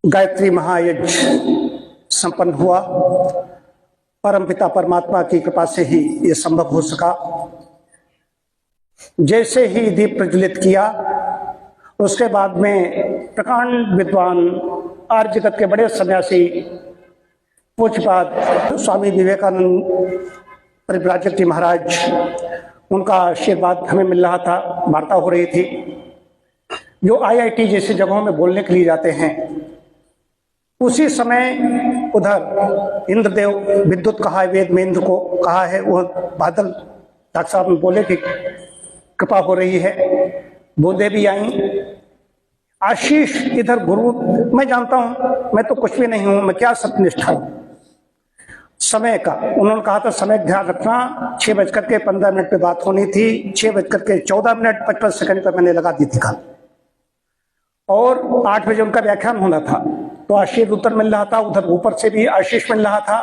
गायत्री महायज्ञ संपन्न हुआ। परमपिता परमात्मा की कृपा से ही ये संभव हो सका। जैसे ही दीप प्रज्वलित किया, उसके बाद में प्रकांड विद्वान आर्य जगत के बड़े सन्यासी पूज्यपाद स्वामी विवेकानंद परिव्राजक जी महाराज, उनका आशीर्वाद हमें मिल रहा था, वार्ता हो रही थी। जो IIT जैसी जगहों में बोलने के लिए जाते हैं, उसी समय उधर इंद्रदेव विद्युत कहा है, वेद में इंद्र को कहा है, वो बादल डॉक्टर साहब में बोले कि कृपा हो रही है, बूंदे भी आई। आशीष इधर गुरु, मैं जानता हूं मैं तो कुछ भी नहीं हूं, मैं क्या सत्यनिष्ठा हूं। समय का उन्होंने कहा था, समय ध्यान रखना। 6:15 पे बात होनी थी, 6:14 पर मैंने लगा दी थी कल, और 8 बजे उनका व्याख्यान होना था। तो आशीष उत्तर मिल रहा था, उधर ऊपर से भी आशीष मिल रहा था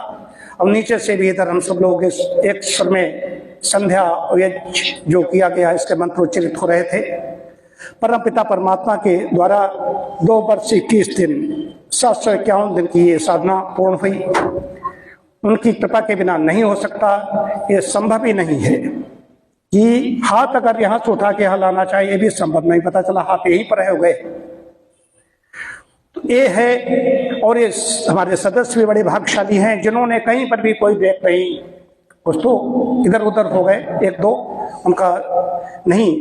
और नीचे से भी इधर हम सब लोग एक स्वर में संध्या जो किया गया इसके मंत्र उच्चरित हो रहे थे। परम पिता परमात्मा के द्वारा 2 वर्ष 21 दिन 751 दिन की ये साधना पूर्ण हुई। उनकी कृपा के बिना नहीं हो सकता, ये संभव ही नहीं है कि हाथ अगर यहाँ से उठा के यहाँ लाना चाहिए, ये भी संभव नहीं। पता चला हाथ यहीं पर हो गए। तो ये है, और ये हमारे सदस्य भी बड़े भाग्यशाली हैं जिन्होंने कहीं पर भी कोई ब्रेक नहीं, कुछ तो इधर उधर हो गए, 1-2 उनका नहीं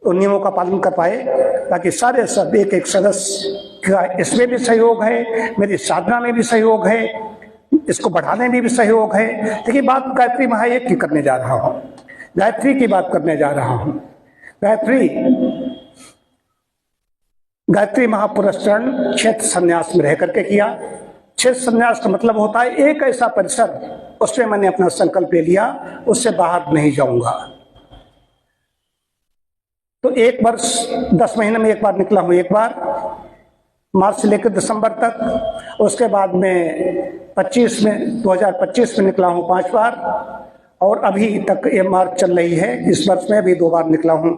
नियमों का पालन कर पाए, ताकि सारे सब एक सदस्य का इसमें भी सहयोग है, मेरी साधना में भी सहयोग है, इसको बढ़ाने में भी सहयोग है। देखिए, बात गायत्री महायज्ञ की करने जा रहा हूँ, गायत्री की बात करने जा रहा हूँ। गायत्री महापुरस्चरण क्षेत्र संन्यास में रह करके किया। क्षेत्र संन्यास का मतलब होता है एक ऐसा परिसर, उसमें मैंने अपना संकल्प ले लिया, उससे बाहर नहीं जाऊंगा। तो 1 वर्ष 10 महीने में एक बार निकला हूं, एक बार मार्च से लेकर दिसंबर तक। उसके बाद में 2025 में निकला हूं 5 बार, और अभी तक ये मार्च चल रही है, इस वर्ष में भी 2 बार निकला हूं।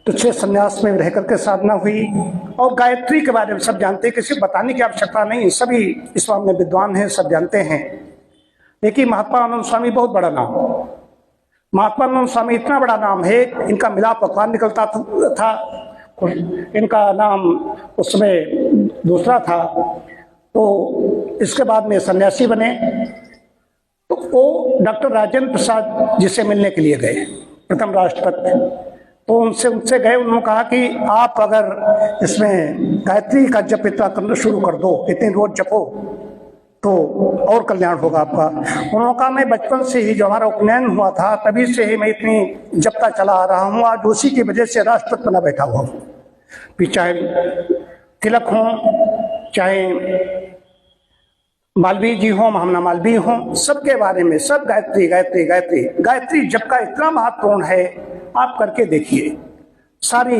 तो 6 संन्यास में रह करके साधना हुई। और गायत्री के बारे में सब जानते हैं, किसी बताने की आवश्यकता नहीं, सभी इस मामले में विद्वान हैं, सब जानते हैं। लेकिन महात्मा आनंद स्वामी बहुत बड़ा नाम, महात्मा आनंद स्वामी इतना बड़ा नाम है, इनका मिलाप पकवान निकलता था। इनका नाम उस समय दूसरा था। तो इसके बाद में सन्यासी बने। तो वो डॉक्टर राजेंद्र प्रसाद जी से मिलने के लिए गए, प्रथम राष्ट्रपति। तो उनसे गए, उन्होंने कहा कि आप अगर इसमें गायत्री का जप इतना करना शुरू कर दो, इतने रोज जपो, तो और कल्याण होगा आपका। उन्होंने कहा, मैं बचपन से ही, जो हमारा उपनयन हुआ था तभी से ही मैं इतनी जपता चला आ रहा हूँ, आज उसी की वजह से राष्ट्रपति बना बैठा हुआ हूँ। फिर चाहे तिलक हो, चाहे मालवीय जी हो, महामना मालवीय हो, सबके बारे में सब गायत्री गायत्री गायत्री गायत्री जप का इतना महत्वपूर्ण है, आप करके देखिए। सारी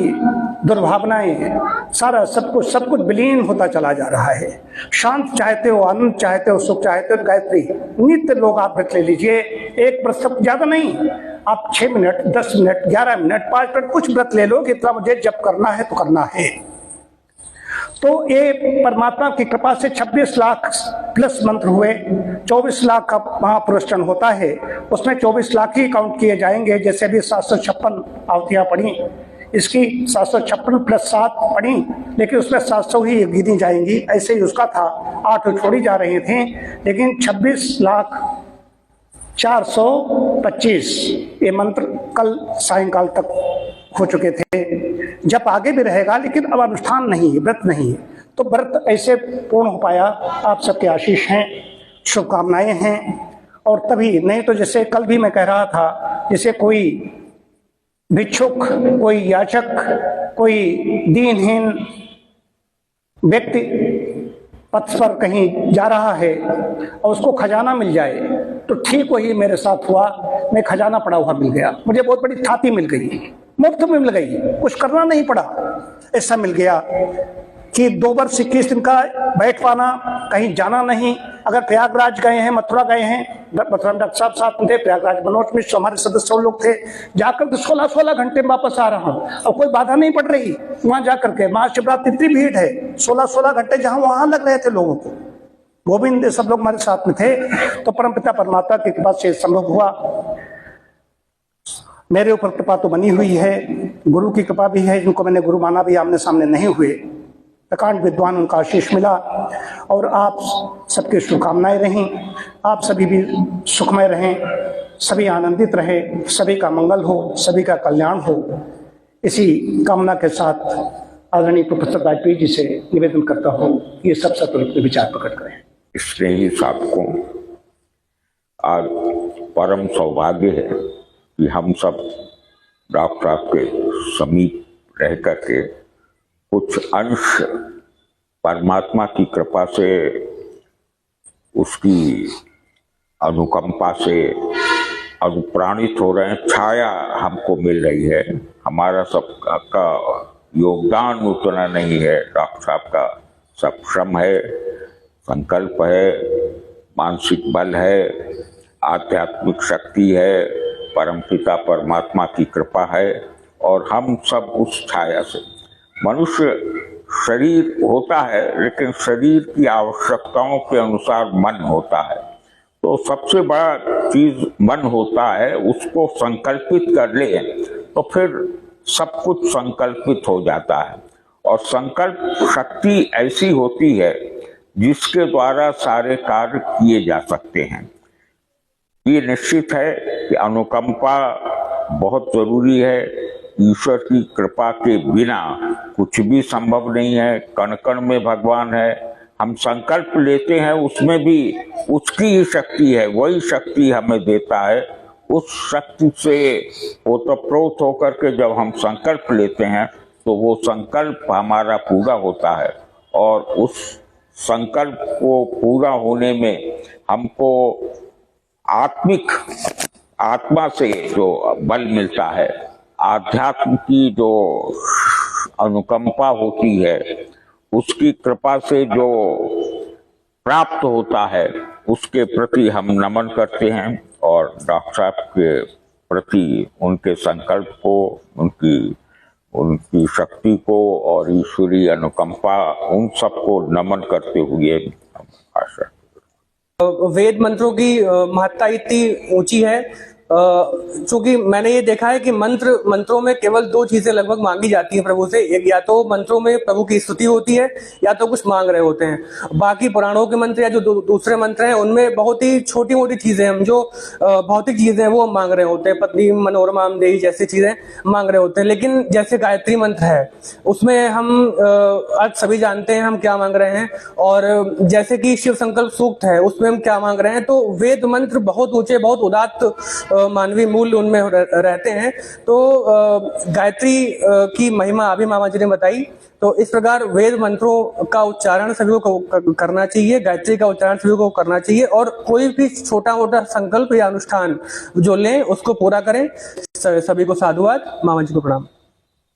दुर्भावनाएं, सारा सब कुछ विलीन होता चला जा रहा है। शांत चाहते हो, आनंद चाहते हो, सुख चाहते हो, गायत्री नित्य लोग आप व्रत ले लीजिए। एक व्रत सब ज्यादा नहीं, आप 6 मिनट, 10 मिनट, 11 मिनट, 5 मिनट कुछ व्रत ले लो कि इतना मुझे जप करना है तो करना है। तो ये परमात्मा की कृपा से 26 लाख प्लस मंत्र हुए। 24 लाख का महापुरस्चरण होता है, उसमें 24 लाख ही काउंट किए जाएंगे। जैसे अभी 756 आहुतियां पढ़ी, इसकी 756 + 7 पढ़ी, लेकिन उसमें 700 ही गिनी जाएंगी, ऐसे ही उसका था। 8 छोड़ी जा रही थी, लेकिन 26 लाख 425 ये मंत्र कल सायंकाल तक हो चुके थे। जब आगे भी रहेगा, लेकिन अब अनुष्ठान नहीं है, व्रत नहीं है। तो व्रत ऐसे पूर्ण हो पाया। आप सबके आशीष हैं, शुभकामनाएं हैं। और तभी नहीं तो जैसे कल भी मैं कह रहा था, जैसे कोई भिक्षुक, कोई याचक, कोई दीनहीन व्यक्ति पथ पर कहीं जा रहा है और उसको खजाना मिल जाए, तो ठीक वही मेरे साथ हुआ। मैं खजाना पड़ा हुआ मिल गया, मुझे बहुत बड़ी थाती मिल गई, मुफ्त में मिल गई, कुछ करना नहीं पड़ा, ऐसा मिल गया। कि 2 वर्ष 21 दिन का बैठ पाना, कहीं जाना नहीं। अगर प्रयागराज गए हैं, मथुरा गए हैं, मथुरा में डॉक्टर साहब साथ में थे, प्रयागराज मनोज मिश्र हमारे सदस्य लोग थे, जाकर के 16-16 घंटे में वापस आ रहा हूँ और कोई बाधा नहीं पड़ रही। वहां जाकर के महाशिवरात्रि इतनी भीड़ है, 16-16 घंटे जहां वहां लग रहे थे लोगों को। गोविंद सब लोग हमारे साथ में थे, तो परमपिता परमात्मा की कृपा से संभव हुआ। मेरे ऊपर कृपा तो बनी हुई है, गुरु की कृपा भी है, जिनको मैंने गुरु माना भी आमने सामने नहीं हुए, प्रकांड विद्वान उनका आशीष मिला। और आप सबके शुभकामनाएं रहीं, आप सभी भी सुखमय रहें, सभी आनंदित रहे, सभी का मंगल हो, सभी का कल्याण हो। इसी कामना के साथ आदरणीय प्रोफेसर वाजपेयी जी से निवेदन करता हूँ, ये सब सत्वरूप विचार प्रकट करें। स्नेही साधकों, आज परम सौभाग्य है कि हम सब डॉक्टर साहब के समीप रह करके कुछ अंश परमात्मा की कृपा से, उसकी अनुकंपा से अनुप्राणित हो रहे हैं। छाया हमको मिल रही है, हमारा सबका योगदान उतना नहीं है, डॉक्टर साहब का सब श्रम है, संकल्प है, मानसिक बल है, आध्यात्मिक शक्ति है, परमपिता परमात्मा की कृपा है। और हम सब उस छाया से, मनुष्य शरीर होता है लेकिन शरीर की आवश्यकताओं के अनुसार मन होता है। तो सबसे बड़ा चीज मन होता है, उसको संकल्पित कर ले तो फिर सब कुछ संकल्पित हो जाता है। और संकल्प शक्ति ऐसी होती है जिसके द्वारा सारे कार्य किए जा सकते हैं। ये निश्चित है कि अनुकंपा बहुत जरूरी है। ईश्वर की कृपा के बिना कुछ भी संभव नहीं है। कण कण में भगवान है। हम संकल्प लेते हैं, उसमें भी उसकी ही शक्ति है, वही शक्ति हमें देता है। उस शक्ति से ओतप्रोत होकर के जब हम संकल्प लेते हैं तो वो संकल्प हमारा पूरा होता है। और उस संकल्प को पूरा होने में हमको आत्मा से जो बल मिलता है, आध्यात्म की जो अनुकंपा होती है, उसकी कृपा से जो प्राप्त होता है, उसके प्रति हम नमन करते हैं। और डॉक्टर साहब के प्रति उनके संकल्प को, उनकी शक्ति को और ईश्वरीय अनुकंपा, उन सबको नमन करते हुए आशा। वेद मंत्रों की महत्ता इतनी ऊंची है, क्योंकि मैंने ये देखा है कि मंत्रों में केवल 2 चीजें लगभग मांगी जाती हैं प्रभु से। एक, या तो मंत्रों में प्रभु की स्तुति होती है, या तो कुछ मांग रहे होते हैं। बाकी पुराणों के मंत्र या जो दूसरे मंत्र हैं, उनमें बहुत ही छोटी मोटी चीजें, हम जो भौतिक चीजें हैं वो हम मांग रहे होते हैं, पत्नी मनोरमा देही जैसी चीजें मांग रहे होते हैं। लेकिन जैसे गायत्री मंत्र है, उसमें हम अर्थ सभी जानते हैं हम क्या मांग रहे हैं। और जैसे कि शिव संकल्प सूक्त है, उसमें हम क्या मांग रहे हैं। तो वेद मंत्र बहुत ऊंचे, बहुत उदात्त मानवीय मूल्य उनमें रहते हैं। तो गायत्री की महिमा अभी मामा जी ने बताई। तो इस प्रकार वेद मंत्रों का उच्चारण सभी को करना चाहिए, गायत्री का उच्चारण सभी को करना चाहिए। और कोई भी छोटा मोटा संकल्प या अनुष्ठान जो लें उसको पूरा करें। सभी को साधुवाद, मामा जी को प्रणाम।